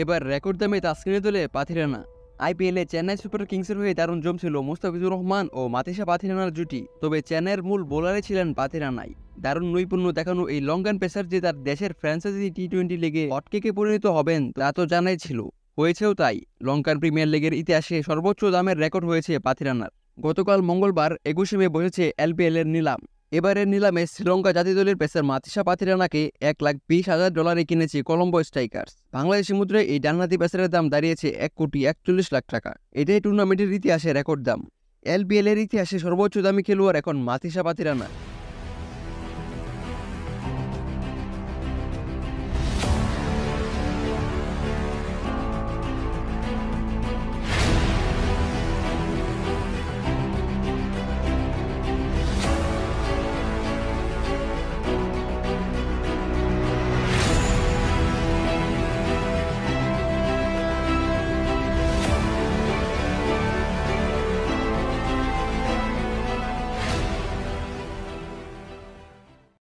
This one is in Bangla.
এবার রেকর্ড দামে তাসকিনে তোলে পাথিরানা। আইপিএলে চেন্নাই সুপার কিংসের হয়ে দারুণ জমছিল মুস্তাফিজুর রহমান ও মাতিসা পাথিরানার জুটি, তবে চেন্নাইয়ের মূল বোলারে ছিলেন পাথিরানাই। দারুণ নৈপুণ্য দেখানো এই লঙ্কান পেসার যে তার দেশের ফ্র্যাঞ্চাইজি টি-20 লিগে হটকেকে পরিণত হবেন তা তো জানাই ছিল, হয়েছেও তাই। লঙ্কান প্রিমিয়ার লিগের ইতিহাসে সর্বোচ্চ দামের রেকর্ড হয়েছে পাথিরানার। গতকাল মঙ্গলবার 21 মে বসেছে এলপিএল এর নিলাম। এবারের নিলামে শ্রীলঙ্কা জাতীয় দলের পেসার মাতিসা পাথিরানাকে $1,20,000 কিনেছে কলম্বো স্ট্রাইকার্স। বাংলাদেশি মুদ্রায় এই ডানহাতি পেসারের দাম দাঁড়িয়েছে $1,41,00,000 টাকা। এটাই টুর্নামেন্টের ইতিহাসে রেকর্ড দাম। এলপিএল এর ইতিহাসে সর্বোচ্চ দামি খেলোয়াড় এখন মাতিসা পাথিরানা।